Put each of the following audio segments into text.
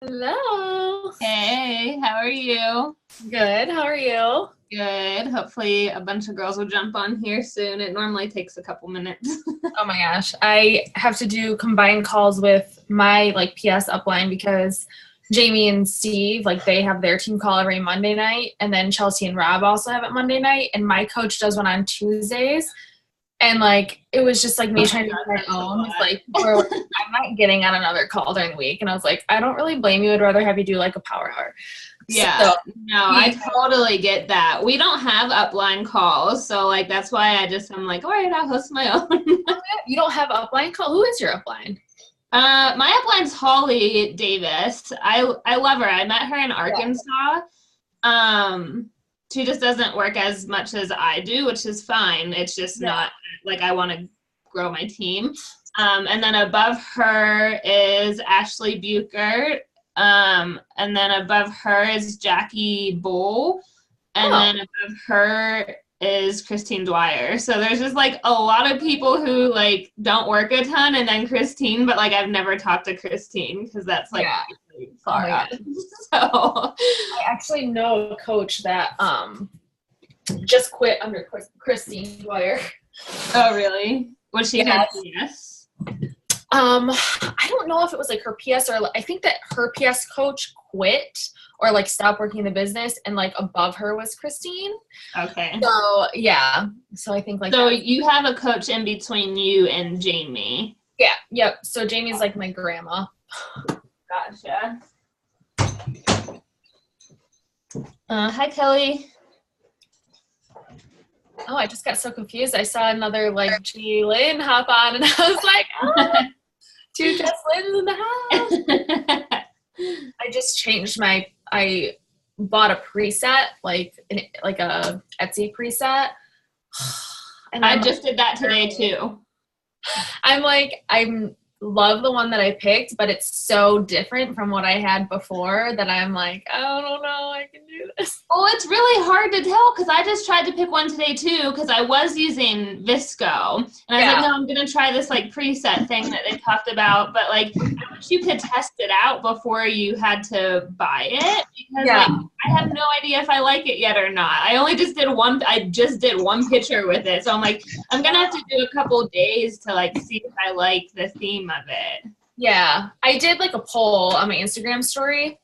Hello. Hey, how are you? Good. How are you? Good. Hopefully a bunch of girls will jump on here soon. It normally takes a couple minutes. Oh my gosh. I have to do combined calls with my PS upline because Jamie and Steve, they have their team call every Monday night, and then Chelsea and Rob also have it Monday night, and my coach does one on Tuesdays. And it was just me trying to do my own. I'm not getting on another call during the week. And I was like, I don't really blame you. I'd rather have you do a power hour. Yeah, So, no, I totally get that. We don't have upline calls, so that's why I'm like, all right, I'll host my own. you don't have upline call? Who is your upline? My upline's Holly Davis. I love her. I met her in Arkansas. She just doesn't work as much as I do, which is fine. It's just not I want to grow my team. And then above her is Ashley Buchert. And then above her is Jackie Bull. And then above her is Christine Dwyer. So there's just a lot of people who don't work a ton, and then Christine, but I've never talked to Christine because that's really far up. So I actually know a coach that just quit under Christine Dwyer. Oh really? Was she her PS? I don't know if it was her PS, or I think that her PS coach quit or stopped working in the business, and above her was Christine. Okay. So yeah. So I think so you have a coach in between you and Jamie. Yeah. Yep. So Jamie's my grandma. Gotcha. Hi Kelly. Oh, I just got so confused. I saw another G Lynn hop on, and I was like, oh, two Jess Lynn's in the house. I just changed I bought a preset, a Etsy preset. And I just did that today too. I'm love the one that I picked, but it's so different from what I had before that I'm I don't know, I can do this. Well, it's really hard to tell because I just tried to pick one today too because I was using Visco, and I was no, I'm gonna try this preset thing that they talked about, but I wish you could test it out before you had to buy it because I have no idea if I like it yet or not. I just did one picture with it, so I'm gonna have to do a couple days to see if I like the theme of it. Yeah, I did a poll on my Instagram story,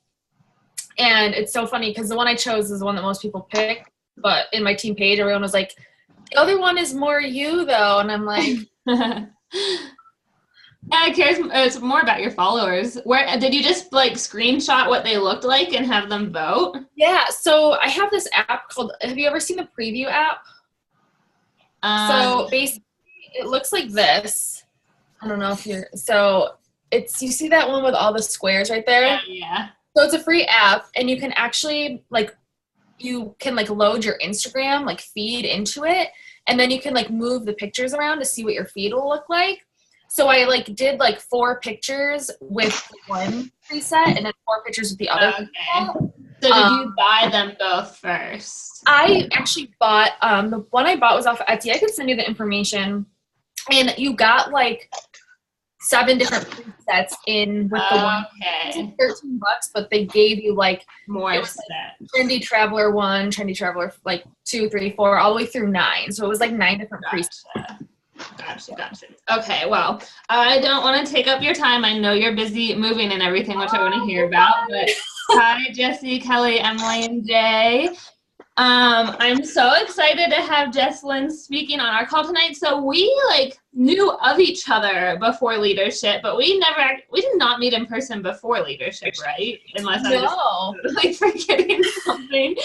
and it's so funny because the one I chose is the one that most people pick, but in my team page everyone was like, the other one is more you though, and I'm like I care. It's more about your followers. Where did you just screenshot what they looked like and have them vote? Yeah, so I have this app called, have you ever seen the preview app? So basically it looks like this. I don't know if you see that one with all the squares right there? Yeah. So it's a free app, and you can actually you can load your Instagram feed into it, and then you can move the pictures around to see what your feed will look like. So I did 4 pictures with one preset and then 4 pictures with the other. Okay. So did you buy them both first? I actually bought the one I bought was off Etsy. I could send you the information, and you got 7 different presets in with the one. Okay. $13, but they gave you more sets. Trendy Traveler 1, Trendy Traveler 2, 3, 4, all the way through 9. So it was 9 different presets. Gotcha. Okay, well, I don't want to take up your time. I know you're busy moving and everything, which I want to hear about. But hi, Jesse, Kelly, Emily, and Jay. I'm so excited to have Jess Lynn speaking on our call tonight. So we knew of each other before leadership, but we did not meet in person before leadership, right? Unless I'm just forgetting something.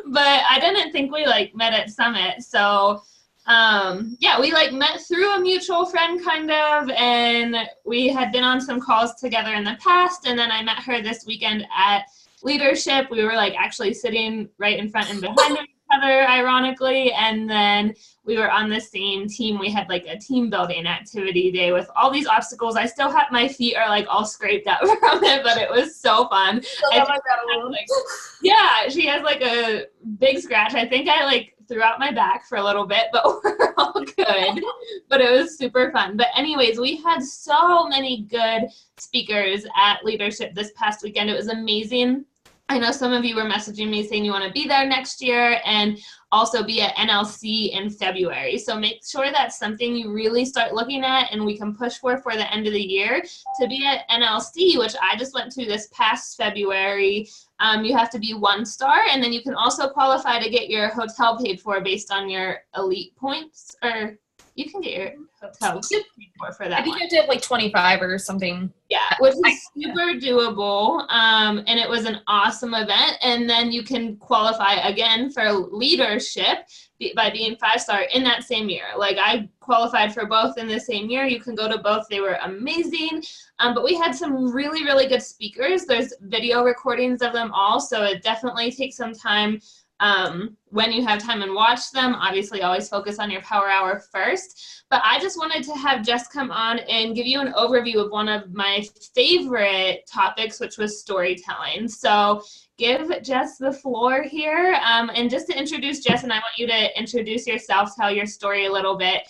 But I didn't think we met at Summit. So we met through a mutual friend kind of, and we had been on some calls together in the past, and then I met her this weekend at leadership. We were actually sitting right in front and behind each other, ironically, and then we were on the same team. We had like a team building activity day with all these obstacles. I still have, my feet are like all scraped up from it, but it was so fun. Yeah, she has like a big scratch. I think I like threw out my back for a little bit, but we're all good. But it was super fun. But anyways, we had so many good speakers at Leadership this past weekend. It was amazing. I know some of you were messaging me saying you want to be there next year and also be at NLC in February. So make sure that's something you really start looking at and we can push for the end of the year. To be at NLC, which I just went to this past February, you have to be 1-star, and then you can also qualify to get your hotel paid for based on your elite points, or you can get your hotel paid for that. I think you have to have like 25 or something. Yeah, which is super doable, and it was an awesome event. And then you can qualify again for leadership by being 5-star in that same year. Like I qualified for both in the same year. You can go to both. They were amazing. But we had some really, really good speakers. There's video recordings of them all, so it definitely takes some time when you have time and watch them. Obviously, always focus on your power hour first. But I just wanted to have Jess come on and give you an overview of one of my favorite topics, which was storytelling. So give Jess the floor here. And just to introduce Jess, and I want you to introduce yourself, tell your story a little bit.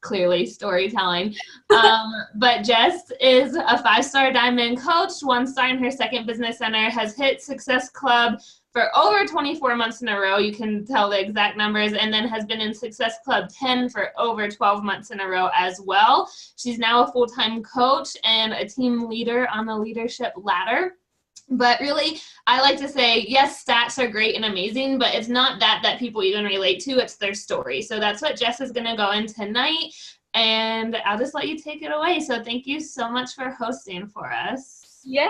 Clearly storytelling. But Jess is a 5-star Diamond coach, 1-star in her second business center, has hit Success Club for over 24 months in a row. You can tell the exact numbers, and then has been in Success Club 10 for over 12 months in a row as well. She's now a full-time coach and a team leader on the leadership ladder. But really, I like to say, yes, stats are great and amazing, but it's not that people even relate to, it's their story. So that's what Jess is going to go in tonight, and I'll just let you take it away. So thank you so much for hosting for us. Yay!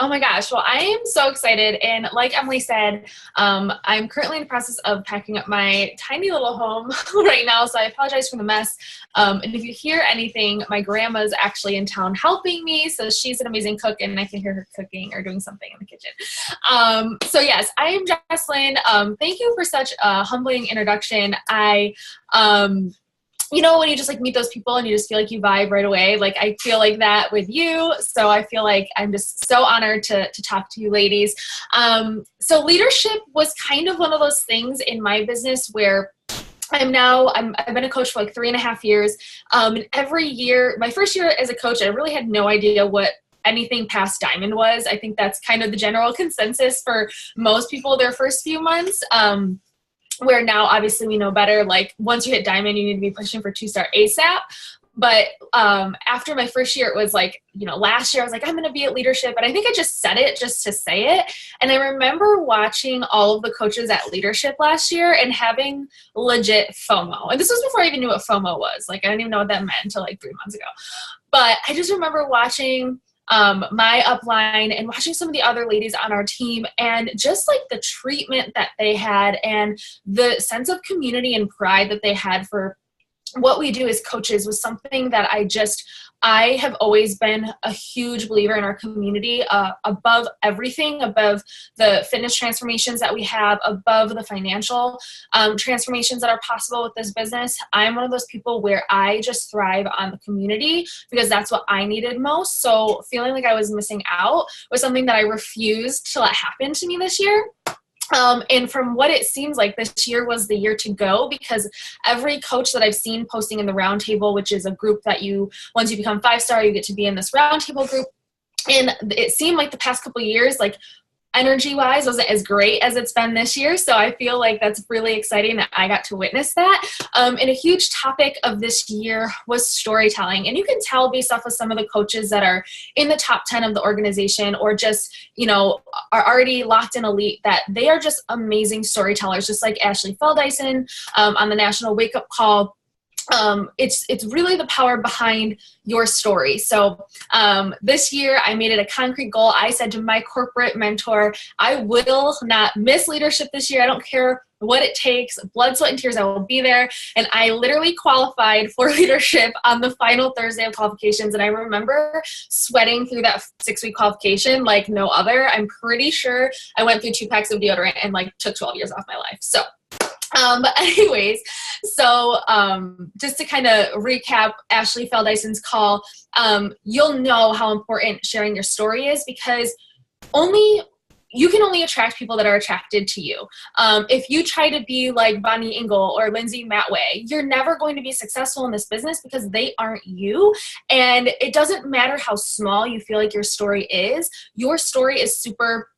Oh my gosh. Well, I am so excited. And like Emily said, I'm currently in the process of packing up my tiny little home right now. So I apologize for the mess. And if you hear anything, my grandma's actually in town helping me. So she's an amazing cook and I can hear her cooking or doing something in the kitchen. So yes, I am Jesslyn. Thank you for such a humbling introduction. You know, when you just like meet those people and you just feel like you vibe right away, like I feel like that with you. So I feel like I'm just so honored to talk to you ladies. So leadership was kind of one of those things in my business where I've been a coach for like 3.5 years. And every year, my first year as a coach, I really had no idea what anything past Diamond was. I think that's kind of the general consensus for most people their first few months. Where now obviously we know better, like once you hit Diamond, you need to be pushing for 2-star ASAP. But after my first year, it was like, you know, last year I was like, I'm going to be at leadership. And I think I just said it just to say it. And I remember watching all of the coaches at leadership last year and having legit FOMO. And this was before I even knew what FOMO was. Like, I didn't even know what that meant until like 3 months ago. But I just remember watching my upline and watching some of the other ladies on our team and just like the treatment that they had and the sense of community and pride that they had for what we do as coaches was something that I have always been a huge believer in our community, above everything, above the fitness transformations that we have, above the financial transformations that are possible with this business. I'm one of those people where I just thrive on the community because that's what I needed most. So feeling like I was missing out was something that I refused to let happen to me this year. And from what it seems like, this year was the year to go because every coach that I've seen posting in the roundtable, which is a group that once you become 5-star, you get to be in this roundtable group. And it seemed like the past couple of years, like energy-wise, wasn't as great as it's been this year. So I feel like that's really exciting that I got to witness that. And a huge topic of this year was storytelling. And you can tell based off of some of the coaches that are in the top 10 of the organization or just, you know, are already locked in elite that they are just amazing storytellers, just like Ashley Feldison on the National Wake Up Call. It's really the power behind your story. So this year I made it a concrete goal. I said to my corporate mentor, I will not miss leadership this year. I don't care what it takes, blood, sweat, and tears, I will be there. And I literally qualified for leadership on the final Thursday of qualifications. And I remember sweating through that 6-week qualification like no other. I'm pretty sure I went through 2 packs of deodorant and like took 12 years off my life. So But anyways, so just to kind of recap Ashley Feldison's call, you'll know how important sharing your story is, because you can only attract people that are attracted to you. If you try to be like Bonnie Engel or Lindsay Matway, you're never going to be successful in this business because they aren't you. And it doesn't matter how small you feel like your story is super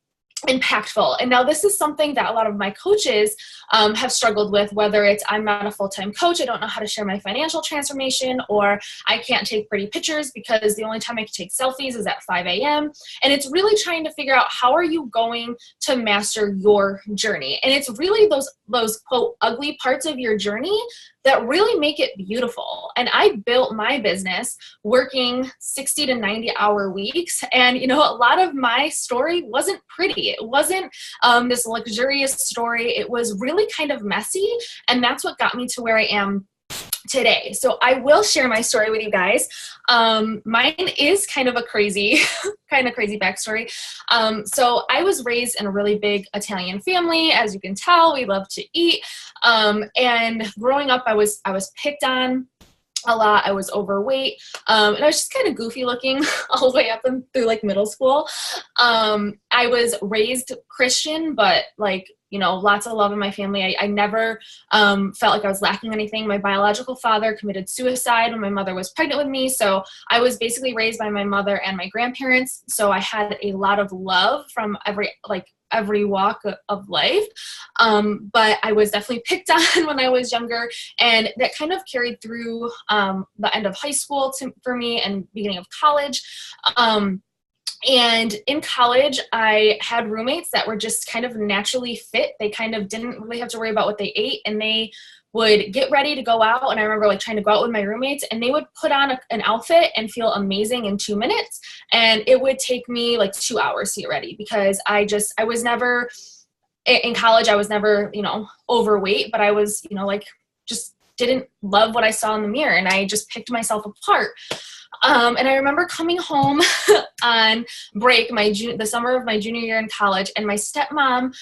impactful. And now this is something that a lot of my coaches have struggled with, whether it's I'm not a full-time coach, I don't know how to share my financial transformation, or I can't take pretty pictures because the only time I can take selfies is at 5 a.m. And it's really trying to figure out, how are you going to master your journey? And it's really those quote ugly parts of your journey that really make it beautiful. And I built my business working 60 to 90 hour weeks. And, a lot of my story wasn't pretty. It wasn't this luxurious story. It was really kind of messy. And that's what got me to where I am today. So I will share my story with you guys. Mine is kind of a crazy backstory. So I was raised in a really big Italian family. As you can tell, we love to eat. And growing up, I was picked on a lot. I was overweight. And I was just kind of goofy looking all the way up and through like middle school. I was raised Christian, but lots of love in my family. I never felt like I was lacking anything. My biological father committed suicide when my mother was pregnant with me. So I was basically raised by my mother and my grandparents. So I had a lot of love from every walk of life. But I was definitely picked on when I was younger, and that kind of carried through the end of high school for me and beginning of college. And in college, I had roommates that were just kind of naturally fit. They kind of didn't really have to worry about what they ate, and they would get ready to go out. And I remember trying to go out with my roommates, and they would put on an outfit and feel amazing in 2 minutes. And it would take me 2 hours to get ready, because I was never in college. I was never, overweight, but I was, just didn't love what I saw in the mirror, and I just picked myself apart. And I remember coming home on break the summer of my junior year in college, and my stepmom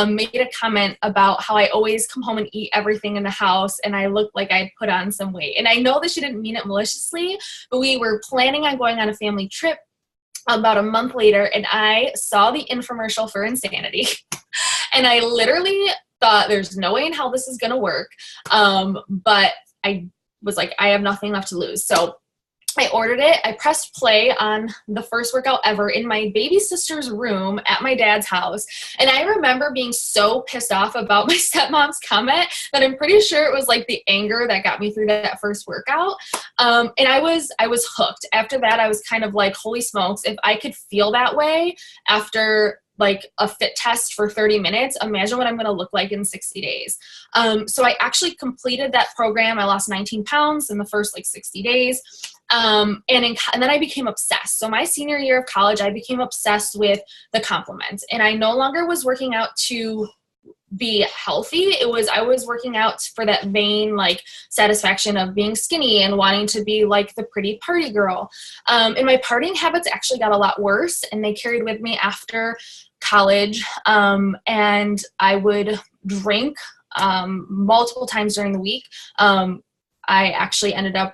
made a comment about how I always come home and eat everything in the house, and I looked like I'd put on some weight. And I know that she didn't mean it maliciously, but we were planning on going on a family trip about a month later, and I saw the infomercial for Insanity. And I literally thought, there's no way in hell this is going to work. But I was like, I have nothing left to lose. So I ordered it. I pressed play on the first workout ever in my baby sister's room at my dad's house. And I remember being so pissed off about my stepmom's comment that I'm pretty sure it was the anger that got me through that first workout. And I was hooked. After that, I was kind of like, holy smokes, if I could feel that way after a fit test for 30 minutes, imagine what I'm going to look like in 60 days. So I actually completed that program. I lost 19 pounds in the first 60 days. And then I became obsessed. So my senior year of college, I became obsessed with the compliments, and I no longer was working out to be healthy. I was working out for that vain satisfaction of being skinny and wanting to be the pretty party girl. And my partying habits actually got a lot worse, and they carried with me after college. And I would drink multiple times during the week. I actually ended up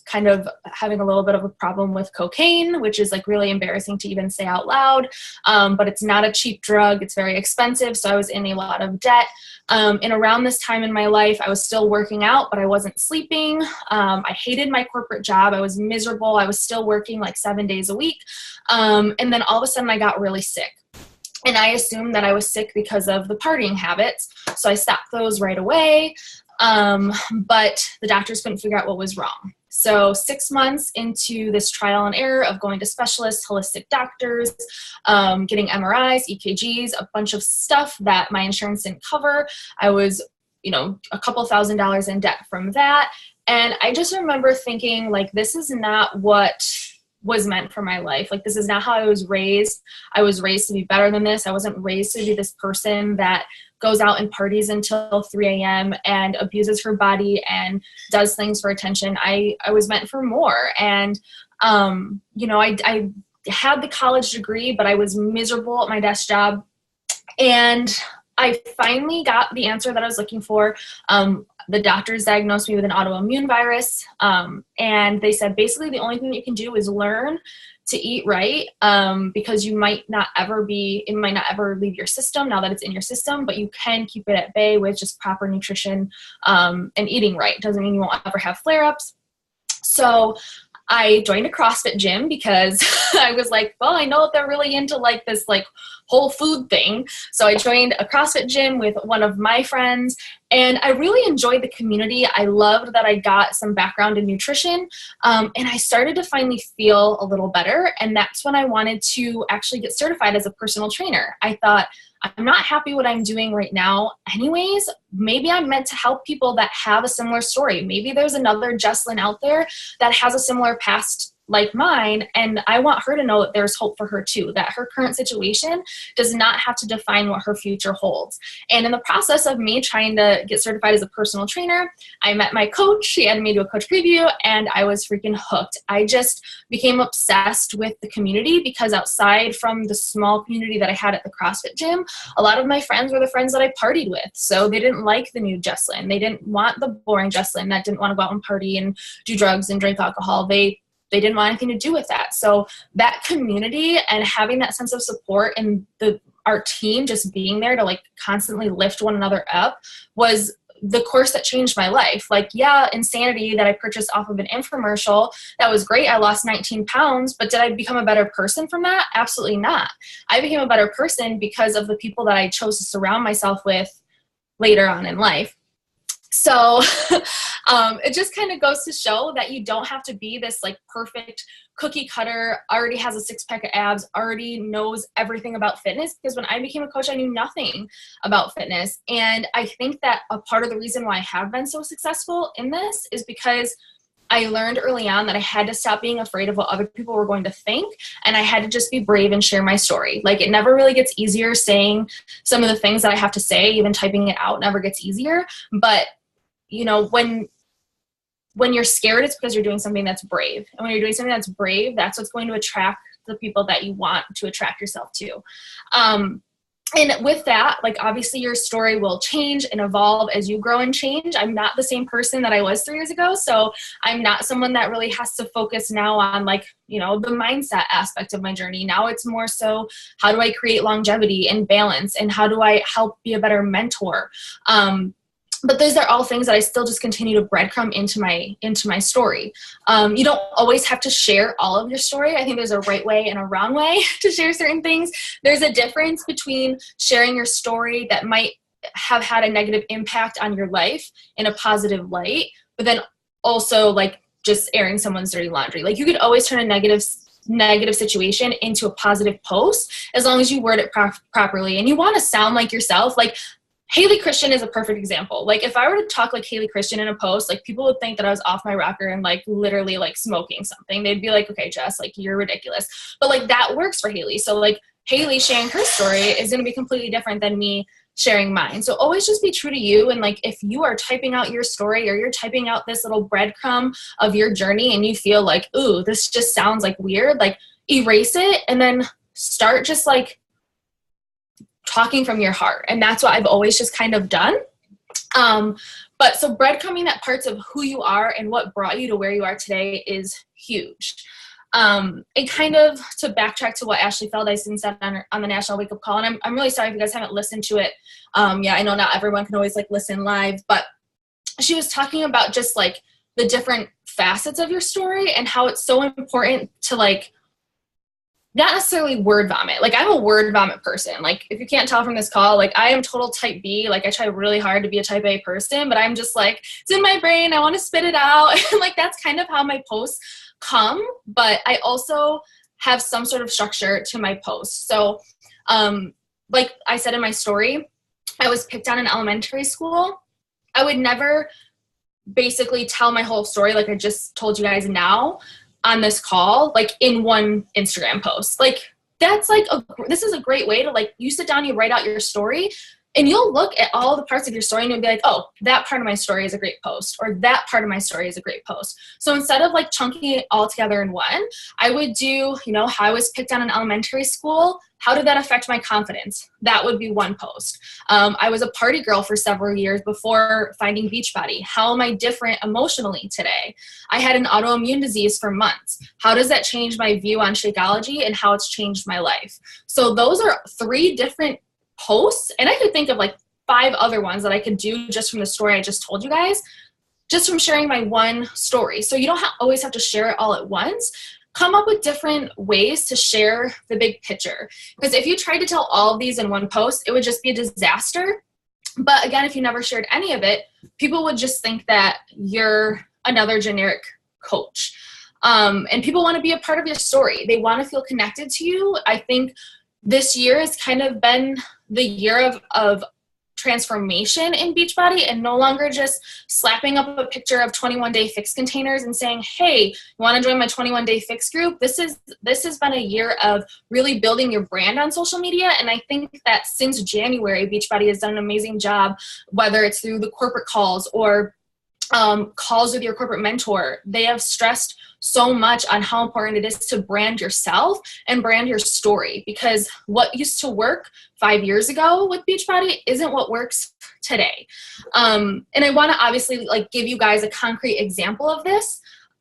kind of having a little bit of a problem with cocaine, which is really embarrassing to even say out loud. But it's not a cheap drug. It's very expensive. So I was in a lot of debt. And around this time in my life, I was still working out, but I wasn't sleeping. I hated my corporate job. I was miserable. I was still working 7 days a week. And then all of a sudden I got really sick. And I assumed that I was sick because of the partying habits. So I stopped those right away. But the doctors couldn't figure out what was wrong. So 6 months into this trial and error of going to specialists, holistic doctors, getting MRIs, EKGs, a bunch of stuff that my insurance didn't cover, I was, a couple $1,000s in debt from that. And I just remember thinking this is not what was meant for my life. This is not how I was raised. I was raised to be better than this. I wasn't raised to be this person that goes out and parties until 3 a.m. and abuses her body and does things for attention. I was meant for more. And, I had the college degree, but I was miserable at my desk job. And I finally got the answer that I was looking for. The doctors diagnosed me with an autoimmune virus. And they said, basically the only thing that you can do is learn to eat right, because it might not ever leave your system now that it's in your system, but you can keep it at bay with just proper nutrition, and eating right. Doesn't mean you won't ever have flare-ups. So I joined a CrossFit gym because I was like, well, I know that they're really into like this like whole food thing. So I joined a CrossFit gym with one of my friends, and I really enjoyed the community. I loved that I got some background in nutrition, and I started to finally feel a little better. And that's when I wanted to actually get certified as a personal trainer. I thought, I'm not happy what I'm doing right now anyways. Maybe I'm meant to help people that have a similar story. Maybe there's another Jesslyn out there that has a similar past like mine, and I want her to know that there's hope for her too, that her current situation does not have to define what her future holds. And in the process of me trying to get certified as a personal trainer, I met my coach. She added me to a coach preview, and I was freaking hooked. I just became obsessed with the community, because outside from the small community that I had at the CrossFit gym, a lot of my friends were the friends that I partied with. So they didn't like the new Jesslyn. They didn't want the boring Jesslyn that didn't want to go out and party and do drugs and drink alcohol. They didn't want anything to do with that. So that community and having that sense of support and our team just being there to like constantly lift one another up was the course that changed my life. Like, yeah, Insanity that I purchased off of an infomercial, that was great. I lost 19 pounds, but did I become a better person from that? Absolutely not. I became a better person because of the people that I chose to surround myself with later on in life. So it just kind of goes to show that you don't have to be this like perfect cookie cutter, already has a six pack of abs, already knows everything about fitness. Because when I became a coach, I knew nothing about fitness. And I think that a part of the reason why I have been so successful in this is because I learned early on that I had to stop being afraid of what other people were going to think, and I had to just be brave and share my story. Like, it never really gets easier saying some of the things that I have to say, even typing it out never gets easier. But you know, when you're scared, it's because you're doing something that's brave. And when you're doing something that's brave, that's what's going to attract the people that you want to attract yourself to. And with that, like, obviously your story will change and evolve as you grow and change. I'm not the same person that I was 3 years ago. So I'm not someone that really has to focus now on like, you know, the mindset aspect of my journey. Now it's more so, how do I create longevity and balance, and how do I help be a better mentor? But those are all things that I still just continue to breadcrumb into my story. You don't always have to share all of your story. I think there's a right way and a wrong way to share certain things. There's a difference between sharing your story that might have had a negative impact on your life in a positive light, but then also like just airing someone's dirty laundry. Like, you could always turn a negative situation into a positive post as long as you word it properly and you want to sound like yourself. Like, Haley Christian is a perfect example. Like, if I were to talk like Haley Christian in a post, like, people would think that I was off my rocker and like literally like smoking something. They'd be like, okay, Jess, like, you're ridiculous. But like, that works for Haley. So like, Haley sharing her story is going to be completely different than me sharing mine. So always just be true to you. And like, if you are typing out your story or you're typing out this little breadcrumb of your journey and you feel like, ooh, this just sounds like weird, like, erase it and then start just like talking from your heart. And that's what I've always just kind of done. But so breadcrumbing that parts of who you are and what brought you to where you are today is huge. And kind of to backtrack to what Ashley Feldeisen said on the National Wake Up Call, and I'm really sorry if you guys haven't listened to it. Yeah, I know not everyone can always like listen live, but she was talking about just like the different facets of your story and how it's so important to like, not necessarily word vomit. Like, I'm a word vomit person. Like, if you can't tell from this call, like, I am total type B. Like, I try really hard to be a type A person, but I'm just like, it's in my brain. I want to spit it out. And like, that's kind of how my posts come. But I also have some sort of structure to my posts. So, like I said in my story, I was picked on in elementary school. I would never basically tell my whole story like I just told you guys now on this call, like in one Instagram post. Like, that's like, this is a great way to like, you sit down, you write out your story, And you'll look at all the parts of your story and you'll be like, oh, that part of my story is a great post, or that part of my story is a great post. So instead of like chunking it all together in one, I would do, you know, how I was picked on in elementary school. How did that affect my confidence? That would be one post. I was a party girl for several years before finding Beachbody. How am I different emotionally today? I had an autoimmune disease for months. How does that change my view on Shakeology and how it's changed my life? So those are 3 different posts, and I could think of like 5 other ones that I could do just from the story I just told you guys, just from sharing my one story. So you don't always have to share it all at once. Come up with different ways to share the big picture. Because if you tried to tell all of these in one post, it would just be a disaster. But again, if you never shared any of it, people would just think that you're another generic coach. And people want to be a part of your story. They want to feel connected to you. I think this year has kind of been the year of transformation in Beachbody, and no longer just slapping up a picture of 21-day fix containers and saying, hey, you want to join my 21-day fix group? This has been a year of really building your brand on social media. And I think that since January, Beachbody has done an amazing job, whether it's through the corporate calls or calls with your corporate mentor. They have stressed so much on how important it is to brand yourself and brand your story, because what used to work 5 years ago with Beachbody isn't what works today. And I want to obviously like give you guys a concrete example of this.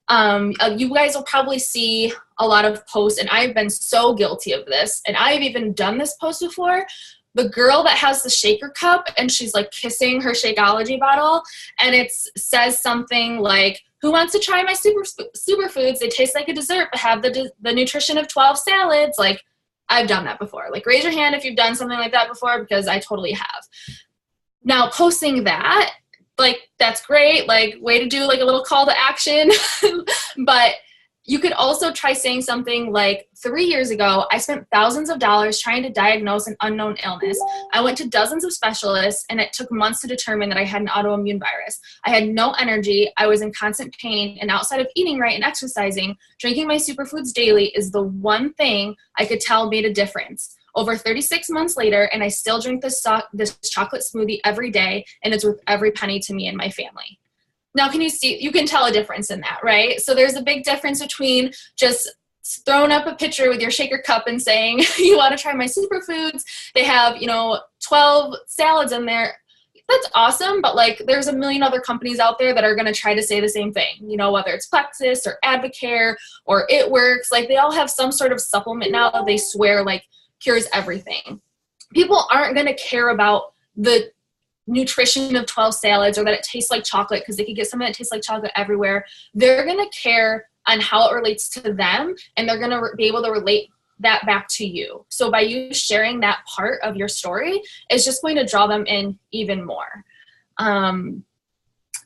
You guys will probably see a lot of posts, and I've been so guilty of this, and I've even done this post before. The girl that has the shaker cup and she's like kissing her Shakeology bottle, and it says something like, who wants to try my superfoods? They taste like a dessert but have the nutrition of 12 salads. Like, I've done that before. Like, raise your hand if you've done something like that before, because I totally have. Now, posting that, like, that's great. Like, way to do like a little call to action. But you could also try saying something like, 3 years ago, I spent thousands of dollars trying to diagnose an unknown illness. I went to dozens of specialists, and it took months to determine that I had an autoimmune virus. I had no energy. I was in constant pain. And outside of eating right and exercising, drinking my superfoods daily is the one thing I could tell made a difference. Over 36 months later, and I still drink this chocolate smoothie every day, and it's worth every penny to me and my family. Now, can you see, you can tell a difference in that, right? So there's a big difference between just throwing up a picture with your shaker cup and saying, you want to try my superfoods. They have, 12 salads in there. That's awesome. But like, there's a million other companies out there that are going to try to say the same thing, whether it's Plexus or Advocare or It Works. Like, they all have some sort of supplement now that they swear like cures everything. People aren't going to care about the nutrition of 12 salads or that it tastes like chocolate, because they could get something that tastes like chocolate everywhere. They're going to care on how it relates to them, and they're going to be able to relate that back to you. So by you sharing that part of your story, it's just going to draw them in even more.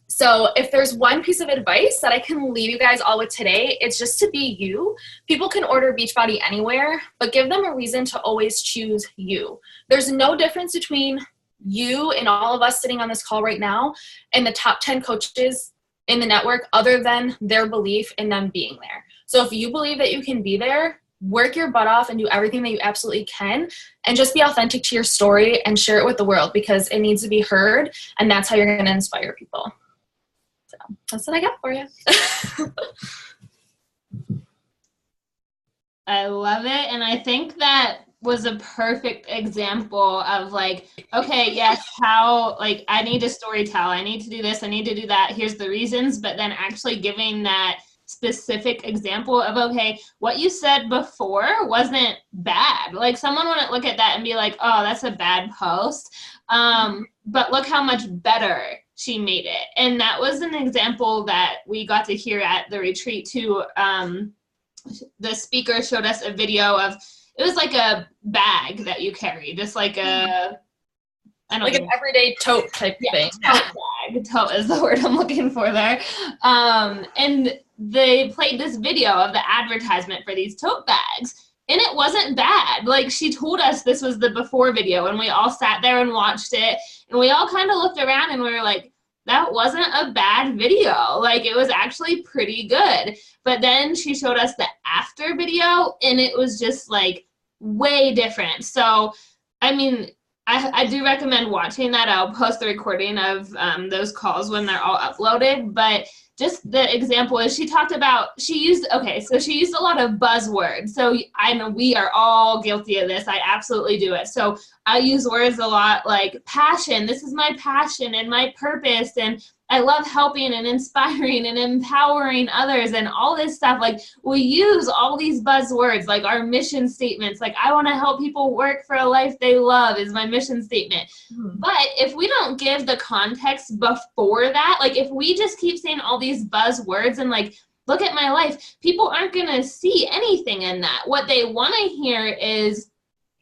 So if there's one piece of advice that I can leave you guys all with today, it's just to be you. People can order Beachbody anywhere, but give them a reason to always choose you. There's no difference between you and all of us sitting on this call right now and the top 10 coaches in the network, other than their belief in them being there. So if you believe that you can be there, work your butt off and do everything that you absolutely can, and just be authentic to your story and share it with the world, because it needs to be heard, and that's how you're going to inspire people. So that's what I got for you. I love it. And I think that was a perfect example of like, okay, yes, how, like, I need to story tell, I need to do this, I need to do that, here's the reasons, but then actually giving that specific example of, okay, what you said before wasn't bad. Like, someone wouldn't look at that and be like, oh, that's a bad post. But look how much better she made it. And that was an example that we got to hear at the retreat too. The speaker showed us a video of, it was like a bag that you carry, just like a, I don't know. Like an everyday tote type thing. Tote bag. Tote is the word I'm looking for there. And they played this video of the advertisement for these tote bags. And it wasn't bad. Like, she told us this was the before video, and we all sat there and watched it. And we all kind of looked around and we were like, that wasn't a bad video. Like, it was actually pretty good. But then she showed us the after video, and it was just like way different. So, I mean, I do recommend watching that. I'll post the recording of those calls when they're all uploaded. But just the example is she used a lot of buzzwords. So I know we are all guilty of this. I absolutely do it. So I use words a lot like passion. This is my passion and my purpose. And I love helping and inspiring and empowering others and all this stuff. Like we use all these buzzwords, like our mission statements. Like I want to help people work for a life they love is my mission statement. Mm-hmm. But if we don't give the context before that, like if we just keep saying all these buzzwords and like, look at my life, people aren't going to see anything in that. What they want to hear is,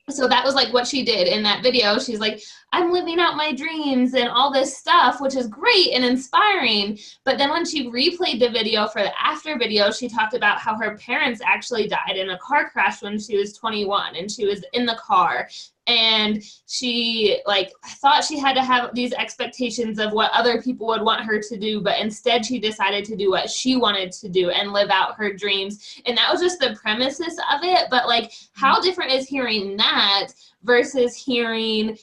so that was like what she did in that video. She's like, I'm living out my dreams and all this stuff, which is great and inspiring. But then when she replayed the video for the after video, she talked about how her parents actually died in a car crash when she was 21 and she was in the car. And she like thought she had to have these expectations of what other people would want her to do, but instead she decided to do what she wanted to do and live out her dreams. And that was just the premises of it. But like, how different is hearing that versus hearing,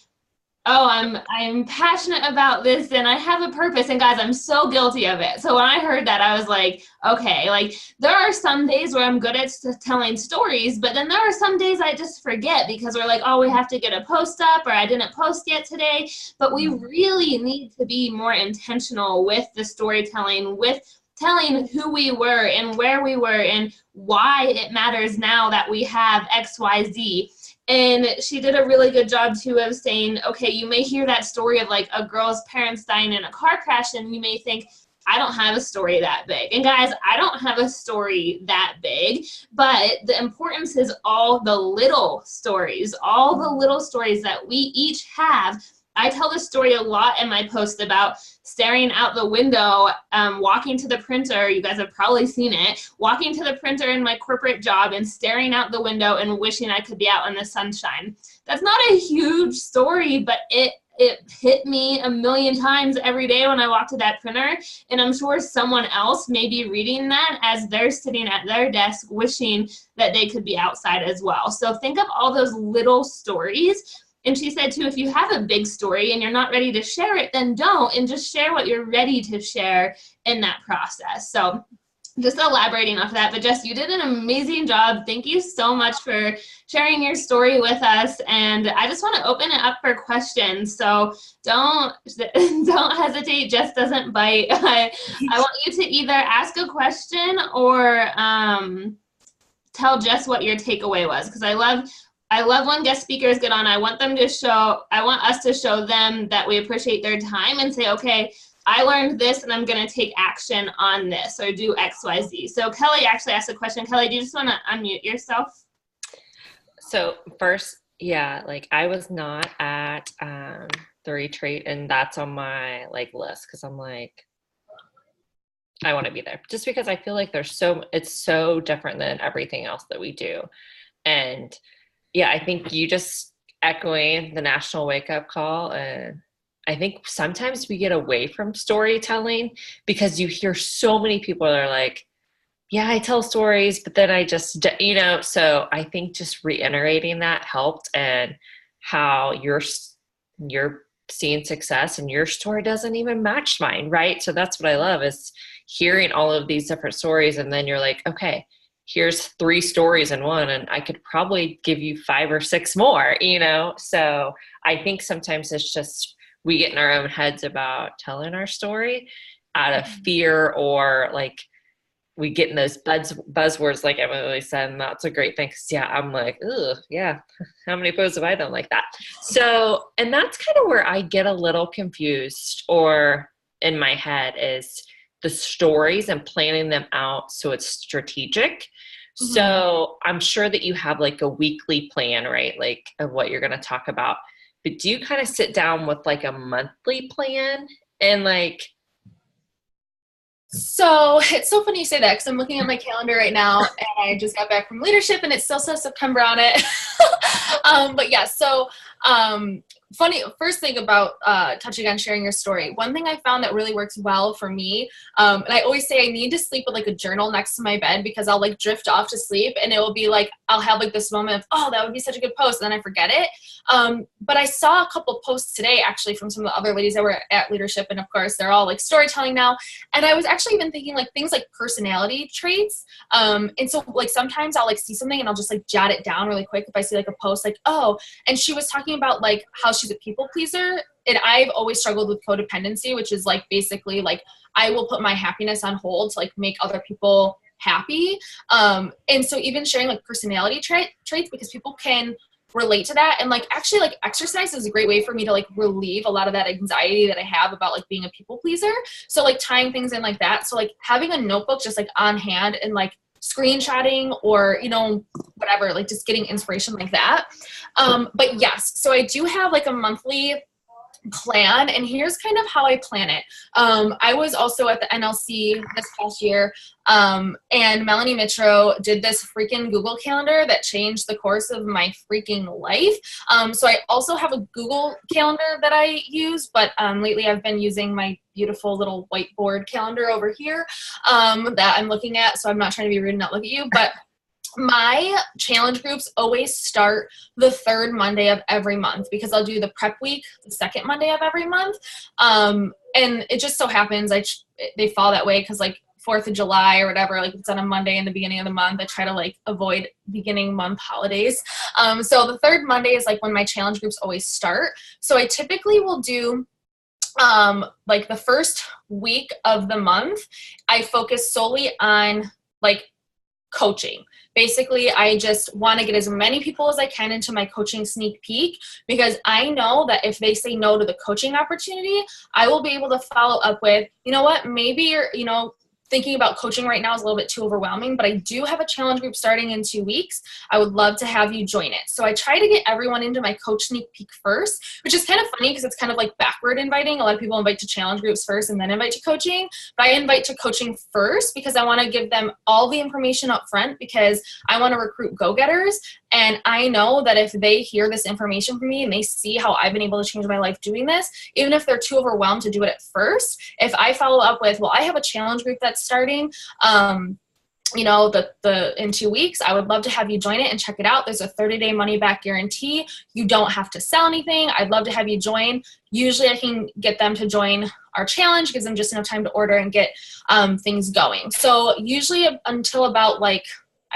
oh, I'm passionate about this and I have a purpose. And guys, I'm so guilty of it. So when I heard that, I was like, okay, like there are some days where I'm good at telling stories, but then there are some days I just forget because we're like, oh, we have to get a post up or I didn't post yet today. But we really need to be more intentional with the storytelling, with telling who we were and where we were and why it matters now that we have X, Y, Z. And she did a really good job too of saying, okay, you may hear that story of like a girl's parents dying in a car crash and you may think, I don't have a story that big. And guys, I don't have a story that big, but the importance is all the little stories that we each have. I tell this story a lot in my post about staring out the window, walking to the printer. You guys have probably seen it. Walking to the printer in my corporate job and staring out the window and wishing I could be out in the sunshine. That's not a huge story, but it hit me a million times every day when I walked to that printer. And I'm sure someone else may be reading that as they're sitting at their desk wishing that they could be outside as well. So think of all those little stories. And she said, too, if you have a big story and you're not ready to share it, then don't, and just share what you're ready to share in that process. So just elaborating off of that. But Jess, you did an amazing job. Thank you so much for sharing your story with us. And I just want to open it up for questions. So don't hesitate. Jess doesn't bite. I want you to either ask a question or tell Jess what your takeaway was, because I love when guest speakers get on. I want us to show them that we appreciate their time and say, okay, I learned this and I'm going to take action on this or do X, Y, Z. So Kelly actually asked a question. Kelly, do you just want to unmute yourself? So first, yeah, like I was not at the retreat, and that's on my list because I'm like, I want to be there just because I feel like it's so different than everything else that we do. And yeah, I think you just echoing the National Wake Up Call. And I think sometimes we get away from storytelling because you hear so many people that are like, yeah, I tell stories, but then I just, so I think just reiterating that helped, and how you're seeing success and your story doesn't even match mine, right? So that's what I love, is hearing all of these different stories. And then you're like, okay, here's 3 stories in one, and I could probably give you 5 or 6 more, So I think sometimes it's just we get in our own heads about telling our story out of fear, or we get in those buzzwords like Emily said, and that's a great thing. Cause yeah, I'm like, ugh, yeah, how many posts have I done like that? So, and that's kind of where I get a little confused, or in my head, is the stories and planning them out so it's strategic. Mm-hmm. So I'm sure that you have a weekly plan, right? Of what you're going to talk about. But do you kind of sit down with a monthly plan and So it's so funny you say that, because I'm looking at my calendar right now and I just got back from leadership and it still says September on it. But yeah, so funny first thing about touching on sharing your story. One thing I found that really works well for me, and I always say I need to sleep with like a journal next to my bed because I'll like drift off to sleep and it will be like I'll have like this moment of, oh, that would be such a good post, and then I forget it. But I saw a couple posts today actually from some of the other ladies that were at Leadership, and of course they're all like storytelling now. And I was actually even thinking like things like personality traits. And so like sometimes I'll like see something and I'll just like jot it down really quick if I see like a post like, oh, and she was talking about like how she's a people pleaser. And I've always struggled with codependency, which is like basically like I will put my happiness on hold to like make other people happy. And so even sharing like personality traits, because people can relate to that. And like actually like exercise is a great way for me to like relieve a lot of that anxiety that I have about like being a people pleaser. So like tying things in like that. So like having a notebook just like on hand and like screenshotting or, you know, whatever, like just getting inspiration like that. But yes, so I do have like a monthly plan, and here's kind of how I plan it. I was also at the NLC this past year, and Melanie Mitro did this freaking Google Calendar that changed the course of my freaking life. So I also have a Google Calendar that I use, but lately I've been using my beautiful little whiteboard calendar over here that I'm looking at, so I'm not trying to be rude and not look at you, but my challenge groups always start the third Monday of every month because I'll do the prep week the second Monday of every month. And it just so happens they fall that way because like 4th of July or whatever, like it's on a Monday in the beginning of the month. I try to like avoid beginning month holidays. So the third Monday is like when my challenge groups always start. So I typically will do like the first week of the month, I focus solely on like coaching. Basically, I just want to get as many people as I can into my coaching sneak peek because I know that if they say no to the coaching opportunity, I will be able to follow up with, you know what, maybe you're, you know, thinking about coaching right now is a little bit too overwhelming, but I do have a challenge group starting in 2 weeks. I would love to have you join it. So I try to get everyone into my coach sneak peek first, which is kind of funny because it's kind of like backward inviting. A lot of people invite to challenge groups first and then invite to coaching, but I invite to coaching first because I want to give them all the information up front because I want to recruit go-getters. And I know that if they hear this information from me and they see how I've been able to change my life doing this, even if they're too overwhelmed to do it at first, if I follow up with, well, I have a challenge group that's starting, you know, in 2 weeks, I would love to have you join it and check it out. There's a 30-day money back guarantee. You don't have to sell anything. I'd love to have you join. Usually I can get them to join our challenge, gives them just enough time to order and get things going. So usually until about like,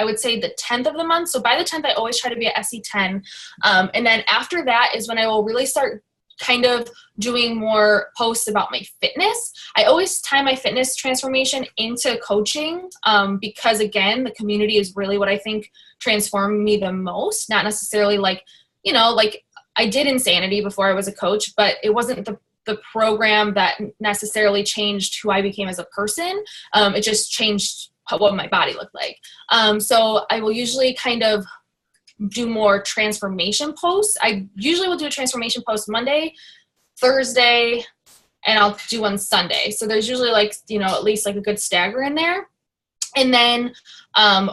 I would say the 10th of the month. So by the 10th, I always try to be at SE10. And then after that is when I will really start kind of doing more posts about my fitness. I always tie my fitness transformation into coaching because again, the community is really what I think transformed me the most. Not necessarily like, you know, like I did Insanity before I was a coach, but it wasn't the program that necessarily changed who I became as a person. It just changed what my body looked like. So I will usually kind of do more transformation posts. I usually will do a transformation post Monday, Thursday, and I'll do one Sunday. So there's usually like, you know, at least like a good stagger in there. And then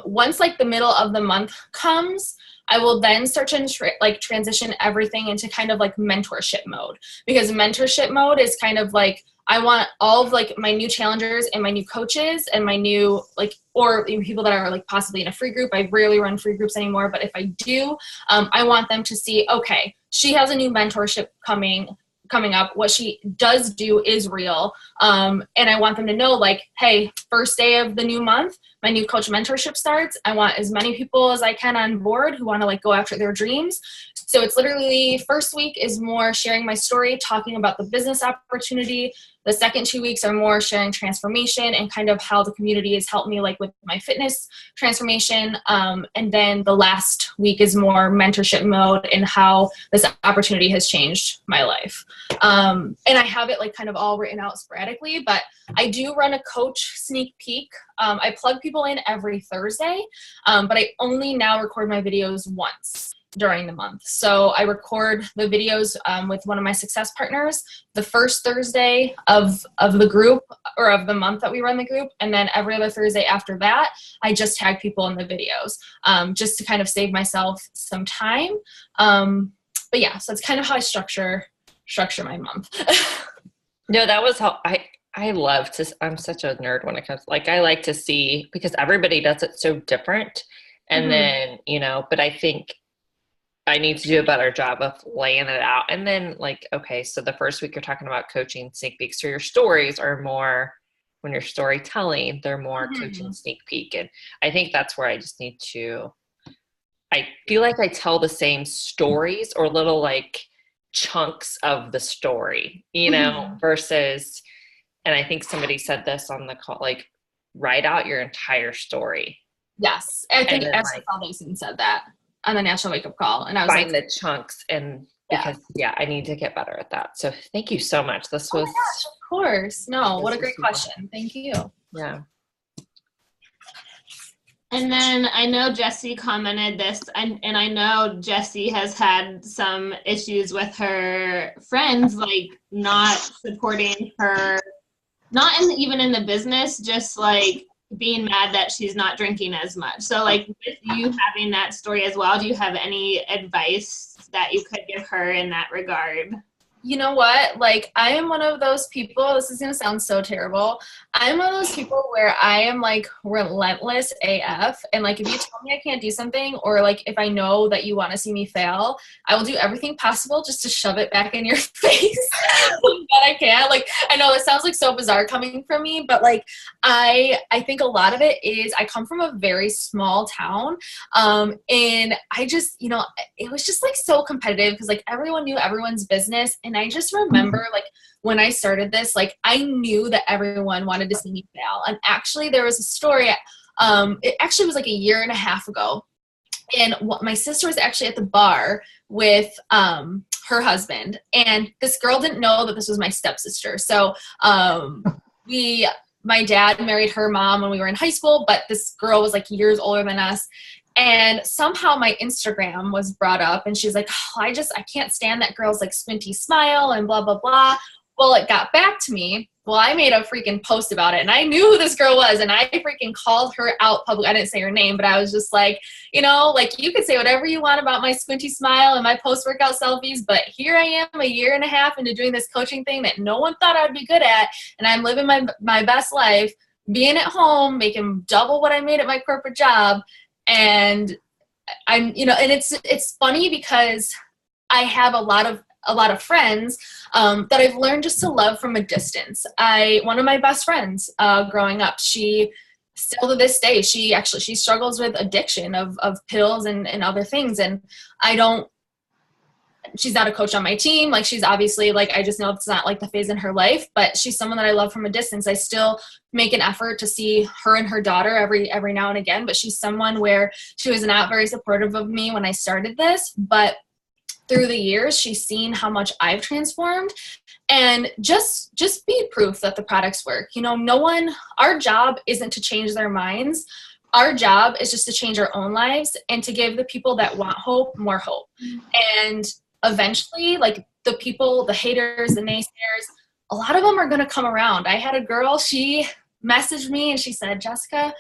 once like the middle of the month comes, I will then start to transition everything into kind of like mentorship mode, because mentorship mode is kind of like, I want all of like my new challengers and my new coaches and my new like, or people that are like possibly in a free group. I rarely run free groups anymore, but if I do, I want them to see, okay, she has a new mentorship coming up. What she does do is real. And I want them to know like, hey, first day of the new month, my new coach mentorship starts. I want as many people as I can on board who want to like go after their dreams. So it's literally first week is more sharing my story, talking about the business opportunity. The second 2 weeks are more sharing transformation and kind of how the community has helped me like with my fitness transformation. And then the last week is more mentorship mode and how this opportunity has changed my life. And I have it like kind of all written out sporadically, but I do run a coach sneak peek. I plug people in every Thursday, but I only now record my videos once during the month. So I record the videos with one of my success partners the first Thursday of the group or of the month that we run the group. And then every other Thursday after that, I just tag people in the videos just to kind of save myself some time. But yeah, so it's kind of how I structure my month. No, that was how I love to, I'm such a nerd when it comes, like, I like to see, because everybody does it so different. And then, you know, but I think I need to do a better job of laying it out. And then, like, okay, so the first week you're talking about coaching sneak peeks. So your stories are more, when you're storytelling, they're more coaching sneak peek. And I think that's where I just need to, I feel like I tell the same stories or little like chunks of the story, you know, versus, and I think somebody said this on the call, like, write out your entire story. Yes. I think Esther Foundation said that on the National Wake Up Call. And I was find the chunks, and because I need to get better at that. So thank you so much. This was, oh my gosh, of course. No, what a great question. Thank you. Yeah. And then I know Jessie commented this, and I know Jessie has had some issues with her friends, like not supporting her, not even in the business, just like being mad that she's not drinking as much. So like with you having that story as well, do you have any advice that you could give her in that regard? You know what? Like, I am one of those people, this is going to sound so terrible. I'm one of those people where I am like relentless AF. And like, if you tell me I can't do something, or like, if I know that you want to see me fail, I will do everything possible just to shove it back in your face that I can. Like, I know this sounds like so bizarre coming from me, but like, I think a lot of it is I come from a very small town. And I just, you know, it was just like so competitive because like everyone knew everyone's business. And I just remember like when I started this, like I knew that everyone wanted to see me fail. And actually there was a story, it actually was like a year and a half ago. And my sister was actually at the bar with her husband. And this girl didn't know that this was my stepsister. So my dad married her mom when we were in high school, but this girl was like years older than us. And somehow my Instagram was brought up and she's like, oh, I can't stand that girl's like squinty smile and blah, blah, blah. Well, it got back to me. Well, I made a freaking post about it and I knew who this girl was and I freaking called her out public. I didn't say her name, but I was just like, you know, like you could say whatever you want about my squinty smile and my post-workout selfies, but here I am a year and a half into doing this coaching thing that no one thought I'd be good at. And I'm living my best life, being at home, making double what I made at my corporate job. And I'm, you know, and it's funny because I have a lot of friends that I've learned just to love from a distance. One of my best friends growing up, she still to this day, she struggles with addiction of pills and other things. And she's not a coach on my team. Like she's obviously like, I just know it's not like the phase in her life, but she's someone that I love from a distance. I still make an effort to see her and her daughter every now and again, but she's someone where she was not very supportive of me when I started this, but through the years, she's seen how much I've transformed, and just be proof that the products work. You know, our job isn't to change their minds. Our job is just to change our own lives and to give the people that want hope more hope. And eventually, like the people, the haters, the naysayers, a lot of them are going to come around. I had a girl, she messaged me and she said, Jessica,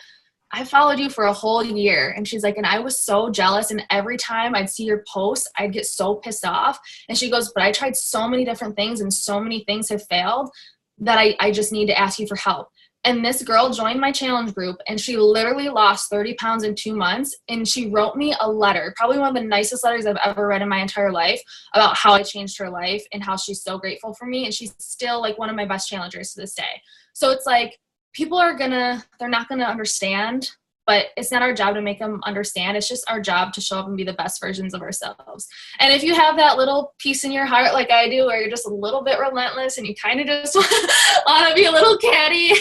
I followed you for a whole year. And she's like, and I was so jealous. And every time I'd see your posts, I'd get so pissed off. And she goes, but I tried so many different things and so many things have failed that I just need to ask you for help. And this girl joined my challenge group and she literally lost 30 pounds in 2 months. And she wrote me a letter, probably one of the nicest letters I've ever read in my entire life, about how I changed her life and how she's so grateful for me. And she's still like one of my best challengers to this day. So it's like, people they're not going to understand, but it's not our job to make them understand. It's just our job to show up and be the best versions of ourselves. And if you have that little piece in your heart like I do, where you're just a little bit relentless and you kind of just want to be a little catty,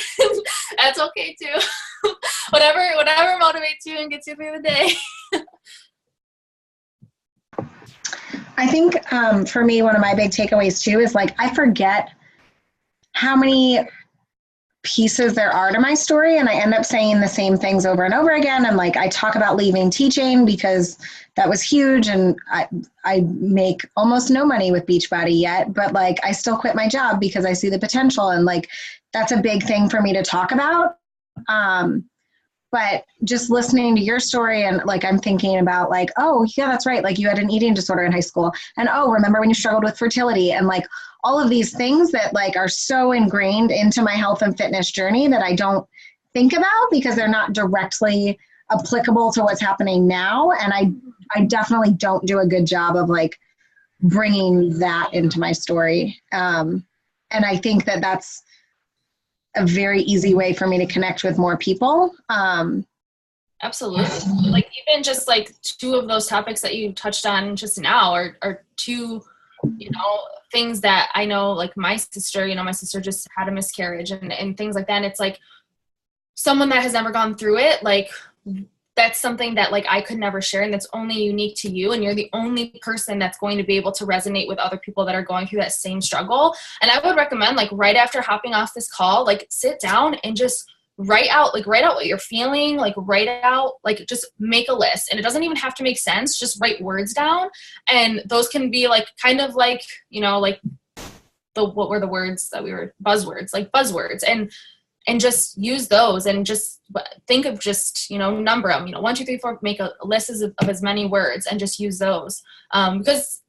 that's okay too. whatever motivates you and gets you through the day. I think for me, one of my big takeaways too is like, I forget how many pieces there are to my story, and I end up saying the same things over and over again. And like I talk about leaving teaching because that was huge, and I make almost no money with Beachbody yet, but like I still quit my job because I see the potential, and like that's a big thing for me to talk about. But just listening to your story and like, I'm thinking about like, oh yeah, that's right. Like you had an eating disorder in high school, and oh, remember when you struggled with fertility, and like all of these things that like are so ingrained into my health and fitness journey that I don't think about because they're not directly applicable to what's happening now. And I definitely don't do a good job of like bringing that into my story. And I think that that's a very easy way for me to connect with more people. Absolutely. Like even just like two of those topics that you touched on just now are two, you know, things that I know, like my sister, you know, my sister just had a miscarriage and things like that. And it's like someone that has never gone through it, like that's something that like I could never share, and that's only unique to you, and you're the only person that's going to be able to resonate with other people that are going through that same struggle. And I would recommend like right after hopping off this call, like sit down and just write out what you're feeling, like write out, like just make a list. And it doesn't even have to make sense, just write words down. And those can be like kind of like, you know, like what were the words that we were, buzzwords, like buzzwords, and just use those, and just think of just, you know, number them, you know, 1, 2, 3, 4, make a list of as many words and just use those. Because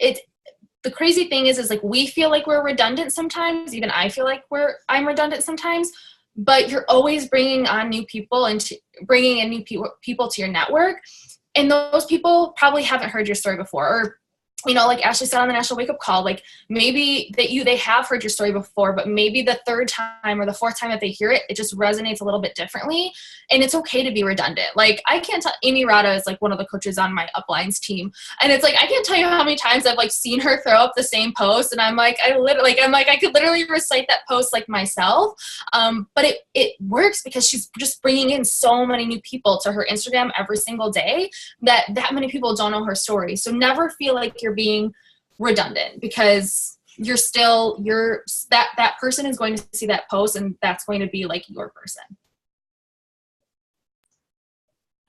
the crazy thing is like, we feel like we're redundant sometimes. Even I feel like I'm redundant sometimes, but you're always bringing on new people and bringing in new people to your network. And those people probably haven't heard your story before, or, you know, like Ashley said on the National Wake Up Call, like maybe they have heard your story before, but maybe the third time or the fourth time that they hear it, it just resonates a little bit differently. And it's okay to be redundant. Like I can't tell, Amy Rada is like one of the coaches on my uplines team. And it's like, I can't tell you how many times I've like seen her throw up the same post. And I'm like, I could literally recite that post like myself. But it works because she's just bringing in so many new people to her Instagram every single day that many people don't know her story. So never feel like you're being redundant, because that person is going to see that post, and that's going to be like your person.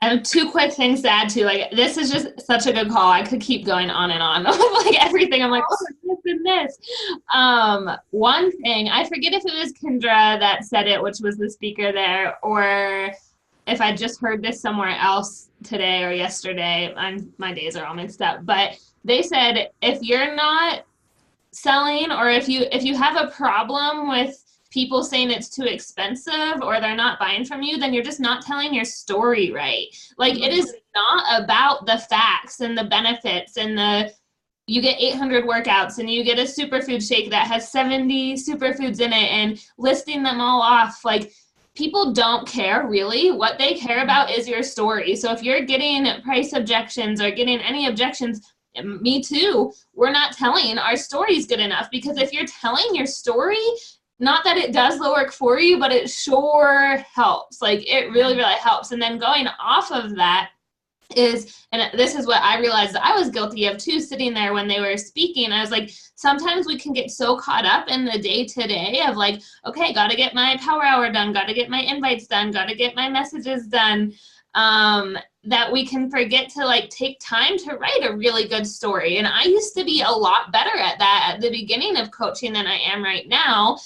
I have 2 quick things to add to, like, this is just such a good call. I could keep going on and on like everything. I'm like, oh my goodness. One thing, I forget if it was Kendra that said it, which was the speaker there, or if I just heard this somewhere else today or yesterday. My days are all mixed up, but they said if you're not selling, or if you have a problem with people saying it's too expensive or they're not buying from you, then you're just not telling your story right. Like it is not about the facts and the benefits and you get 800 workouts and you get a superfood shake that has 70 superfoods in it and listing them all off. Like people don't care really. What they care about is your story. So if you're getting price objections or getting any objections, me too, we're not telling our stories good enough, because if you're telling your story, not that it does the work for you, but it sure helps. Like it really, really helps. And then going off of that is, and this is what I realized I was guilty of too, sitting there when they were speaking. I was like, sometimes we can get so caught up in the day to day of like, okay, got to get my power hour done, got to get my invites done, got to get my messages done. That we can forget to like take time to write a really good story. And I used to be a lot better at that at the beginning of coaching than I am right now,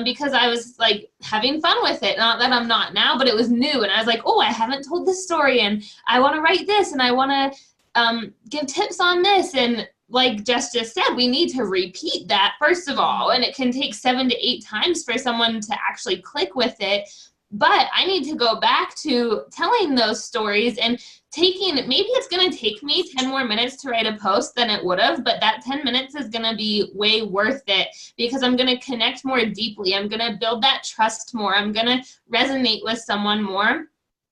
because I was like having fun with it. Not that I'm not now, but it was new. And I was like, oh, I haven't told this story and I want to write this and I want to give tips on this. And like Jess just said, we need to repeat that first of all. And it can take 7 to 8 times for someone to actually click with it. But I need to go back to telling those stories and maybe it's going to take me 10 more minutes to write a post than it would have, but that 10 minutes is going to be way worth it, because I'm going to connect more deeply. I'm going to build that trust more. I'm going to resonate with someone more.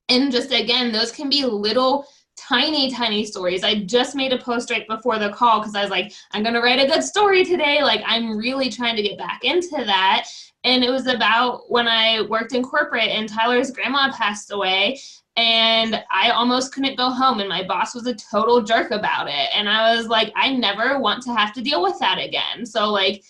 And just, again, those can be little tiny stories. I just made a post right before the call because I was like, I'm going to write a good story today. Like I'm really trying to get back into that. And it was about when I worked in corporate and Tyler's grandma passed away and I almost couldn't go home and my boss was a total jerk about it. And I was like, I never want to have to deal with that again. So like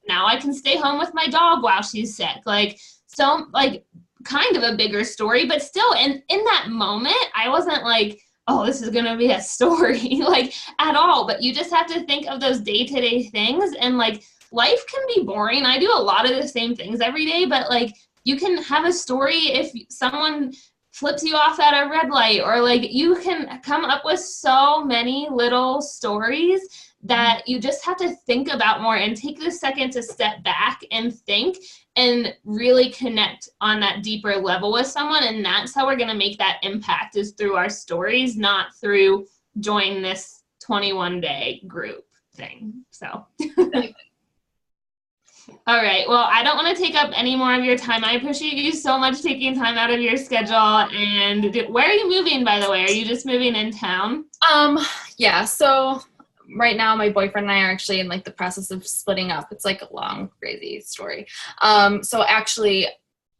now I can stay home with my dog while she's sick. Like, so like kind of a bigger story, but still in that moment, I wasn't like, oh, this is going to be a story like at all. But you just have to think of those day-to-day things, and like life can be boring. I do a lot of the same things every day, but like you can have a story if someone flips you off at a red light, or like you can come up with so many little stories that you just have to think about more and take the second to step back and think and really connect on that deeper level with someone. And that's how we're going to make that impact, is through our stories, not through join this 21-day group thing. So all right. Well, I don't want to take up any more of your time. I appreciate you so much taking time out of your schedule. And where are you moving, by the way? Are you just moving in town? Yeah. So right now, my boyfriend and I are actually in like the process of splitting up. It's like a long, crazy story. So actually,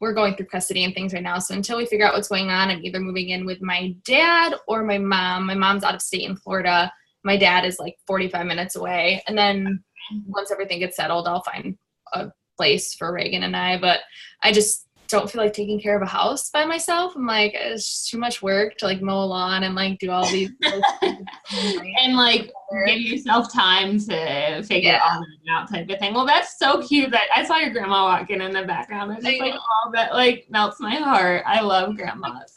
we're going through custody and things right now. So until we figure out what's going on, I'm either moving in with my dad or my mom. My mom's out of state in Florida. My dad is like 45 minutes away. And then once everything gets settled, I'll find a place for Reagan and I. But I just don't feel like taking care of a house by myself. I'm like, it's just too much work to like mow a lawn and like do all these and like give yourself time to figure all that out, type of thing. Well, that's so cute that I saw your grandma walking in the background. It's just like, oh, that like melts my heart. I love grandmas.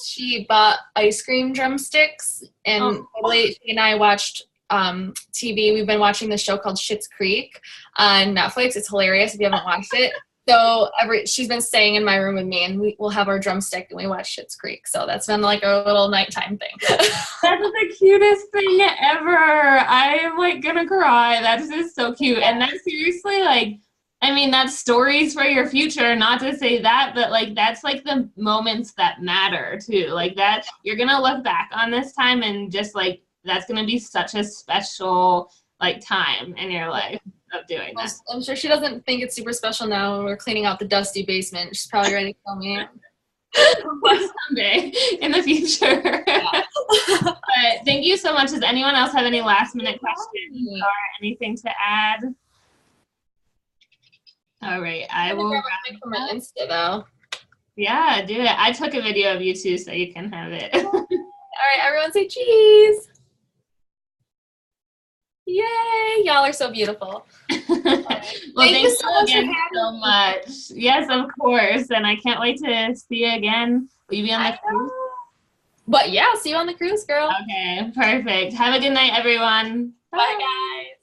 She bought ice cream drumsticks, and she and I watched TV. We've been watching this show called Schitt's Creek on Netflix. It's hilarious if you haven't watched it. So she's been staying in my room with me, and we'll have our drumstick and we watch Schitt's Creek. So that's been like our little nighttime thing. That's the cutest thing ever. I am like gonna cry. That's just so cute. And that's seriously like, I mean, that's stories for your future. Not to say that, but like that's like the moments that matter too. Like that you're gonna look back on this time and just like that's gonna be such a special like time in your life of doing that. I'm sure she doesn't think it's super special now when we're cleaning out the dusty basement. She's probably ready to kill me. Someday in the future. But thank you so much. Does anyone else have any last minute questions or anything to add? All right, I will wrap from my Insta though. Yeah, do it. I took a video of you too, so you can have it. All right, everyone say cheese. Yay! Y'all are so beautiful. Well, thank you so much. Yes, of course. And I can't wait to see you again. Will you be on the cruise? But yeah, see you on the cruise, girl. Okay, perfect. Have a good night, everyone. Bye guys.